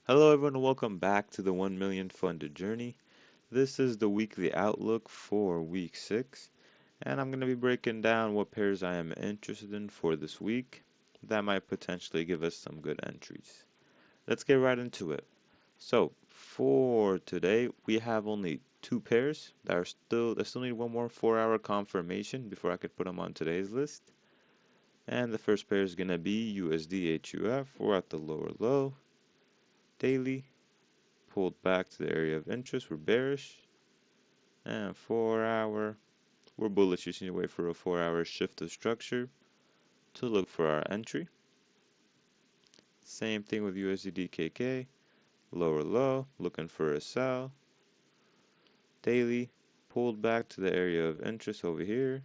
Hello, everyone, and welcome back to the 1 million funded journey. This is the weekly outlook for week 6, and I'm going to be breaking down what pairs I am interested in for this week that might potentially give us some good entries. Let's get right into it. So, for today, we have only two pairs that still need one more 4-hour confirmation before I could put them on today's list. And the first pair is going to be USDHUF. We're at the lower low, daily, pulled back to the area of interest. We're bearish. And 4-hour, we're bullish. Just need to wait for a 4-hour shift of structure to look for our entry. Same thing with USDDKK. Lower low, looking for a sell. Daily, pulled back to the area of interest over here.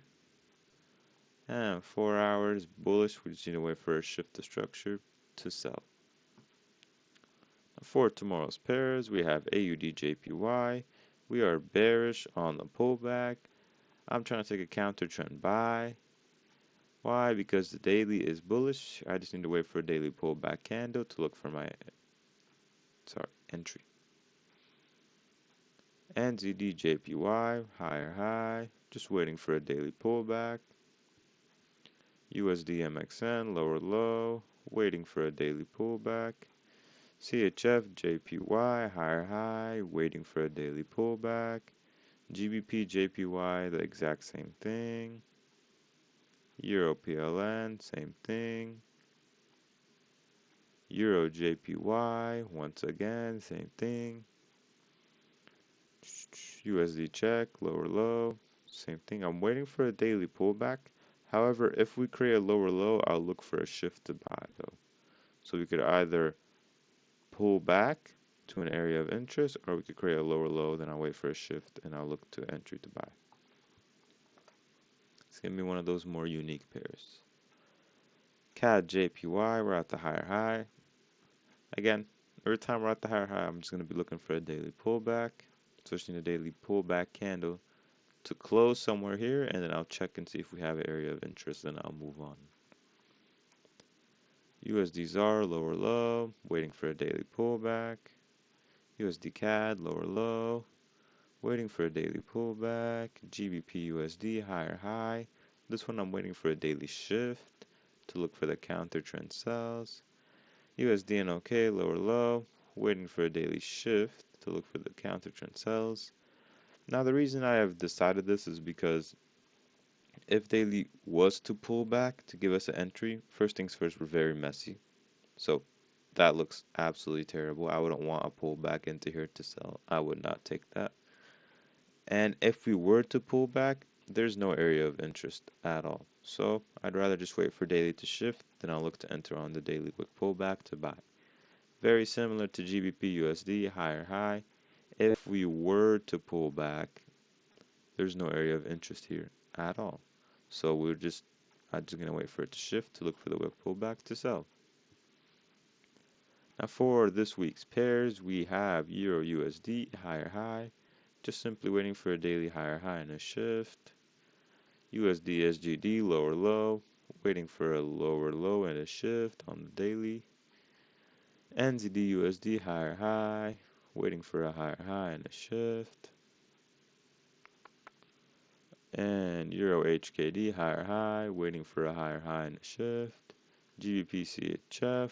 And 4 hours, bullish. We just need to wait for a shift of structure to sell. For tomorrow's pairs, we have AUDJPY. We are bearish on the pullback. I'm trying to take a counter trend buy. Why? Because the daily is bullish. I just need to wait for a daily pullback candle to look for my entry. NZDJPY, higher high. Just waiting for a daily pullback. USDMXN, lower low. Waiting for a daily pullback. CHF, higher high. Waiting for a daily pullback. GBP, the exact same thing. Euro PLN, same thing. Euro JPY, once again, same thing. USD check, lower low, same thing. I'm waiting for a daily pullback. However, if we create a lower low, I'll look for a shift to buy though. So we could either pull back to an area of interest, or we could create a lower low, then I'll wait for a shift and I'll look to entry to buy. It's gonna be one of those more unique pairs. CAD JPY, we're at the higher high. Again, every time we're at the higher high, I'm just going to be looking for a daily pullback, switching a daily pullback candle to close somewhere here, and then I'll check and see if we have an area of interest, and I'll move on. USD ZAR, lower low, waiting for a daily pullback. USD CAD, lower low, waiting for a daily pullback. GBP USD, higher high. This one I'm waiting for a daily shift to look for the counter trend sells. USDNOK, lower low, waiting for a daily shift to look for the counter trend sells. Now the reason I have decided this is because if daily was to pull back to give us an entry, first things first, we're very messy. So that looks absolutely terrible. I wouldn't want a pullback into here to sell. I would not take that. And if we were to pull back, there's no area of interest at all. So I'd rather just wait for daily to shift, then I'll look to enter on the daily quick pullback to buy. Very similar to GBP USD, higher high. If we were to pull back, there's no area of interest here at all. So I'm just gonna wait for it to shift to look for the wick pullback to sell. Now for this week's pairs, we have Euro USD, higher high. Just simply waiting for a daily higher high and a shift. USD SGD, lower low. Waiting for a lower low and a shift on the daily. NZD USD, higher high. Waiting for a higher high and a shift. And Euro HKD, higher high, waiting for a higher high and a shift. GBP CHF,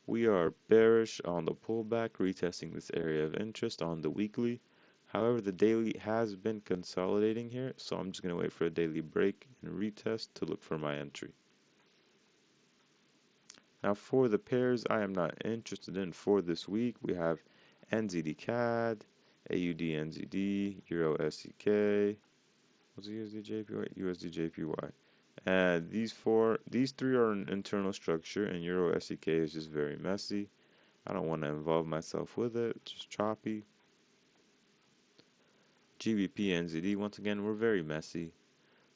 we are bearish on the pullback, retesting this area of interest on the weekly. However, the daily has been consolidating here, so I'm just going to wait for a daily break and retest to look for my entry. Now for the pairs I am not interested in for this week, we have NZD CAD, AUD NZD, Euro SEK, what's the USD JPY? USD JPY. And these three are an internal structure, and Euro SEK is just very messy. I don't want to involve myself with it, it's just choppy. GBP NZD, once again, we're very messy.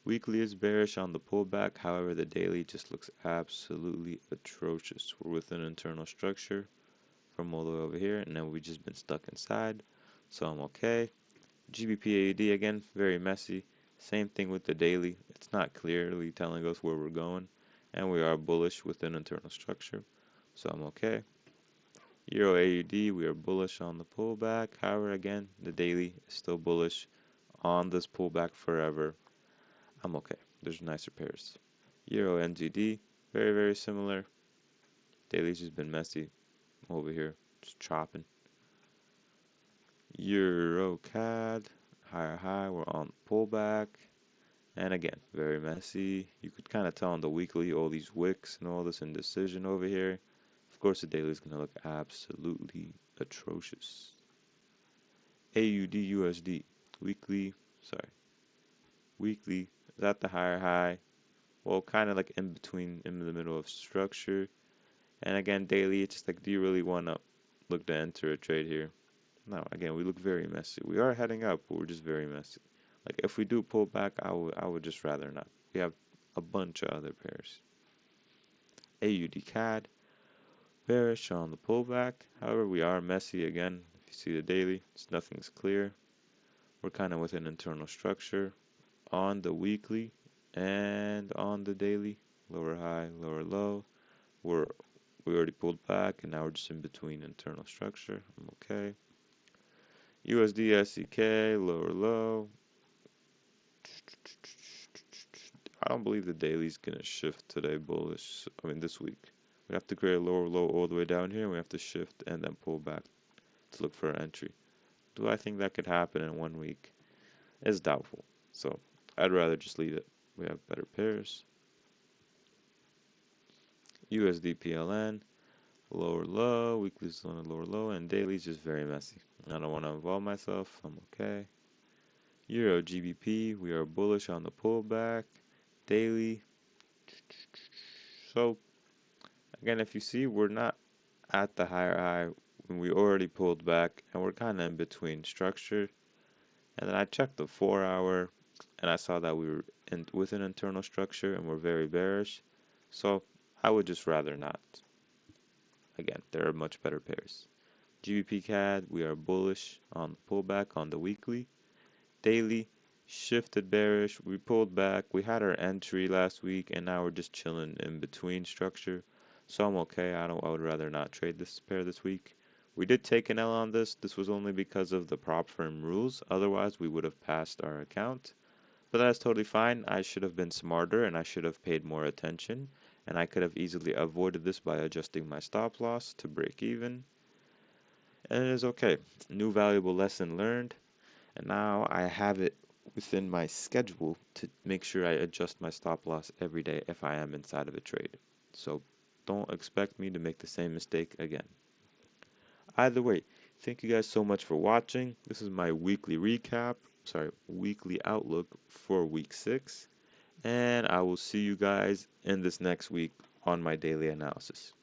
Weekly is bearish on the pullback, however, the daily just looks absolutely atrocious. We're within internal structure from all the way over here, and then we've just been stuck inside, so I'm okay. GBP AUD, again, very messy. Same thing with the daily. It's not clearly telling us where we're going, and we are bullish within internal structure, so I'm okay. Euro AUD, we are bullish on the pullback. However, again, the daily is still bullish on this pullback forever. I'm okay. There's nicer pairs. Euro NZD, very similar. Daily's just been messy over here, just chopping. Euro CAD, higher high, we're on the pullback. And again, very messy. You could kind of tell on the weekly, all these wicks and all this indecision over here. Of course, the daily is going to look absolutely atrocious. AUD USD, weekly is at the higher high. Well, kind of like in between, in the middle of structure. And again, daily, it's just like, do you really want to look to enter a trade here? No, again, we look very messy. We are heading up, but we're just very messy. Like if we do pull back, I would just rather not. We have a bunch of other pairs. AUD CAD, bearish on the pullback. However, we are messy again. If you see the daily, nothing's clear. We're kind of with an internal structure on the weekly and on the daily. Lower high, lower low. We already pulled back, and now we're just in between internal structure. I'm okay. USDSEK, lower low. I don't believe the daily's gonna shift today bullish. I mean this week. We have to create a lower low all the way down here. We have to shift and then pull back to look for an entry. Do I think that could happen in 1 week? It's doubtful. So I'd rather just leave it. We have better pairs. USD lower low, weekly's on a lower low, and daily's just very messy. I don't want to involve myself. I'm okay. Euro GBP, we are bullish on the pullback. Daily. So again, if you see, we're not at the higher high when we already pulled back, and we're kind of in between structure. And then I checked the 4 hour, and I saw that we were with an internal structure, and we're very bearish. So I would just rather not. Again, there are much better pairs. GBP CAD, we are bullish on the pullback on the weekly. Daily, shifted bearish. We pulled back. We had our entry last week, and now we're just chilling in between structure. So I'm okay. I would rather not trade this pair this week. We did take an L on this. This was only because of the prop firm rules. Otherwise, we would have passed our account. But that's totally fine. I should have been smarter, and I should have paid more attention. And I could have easily avoided this by adjusting my stop loss to break even. And it is okay. New valuable lesson learned. And now I have it within my schedule to make sure I adjust my stop loss every day if I am inside of a trade. So don't expect me to make the same mistake again. Either way, thank you guys so much for watching. This is my weekly weekly outlook for week 6. And I will see you guys in this next week on my daily analysis.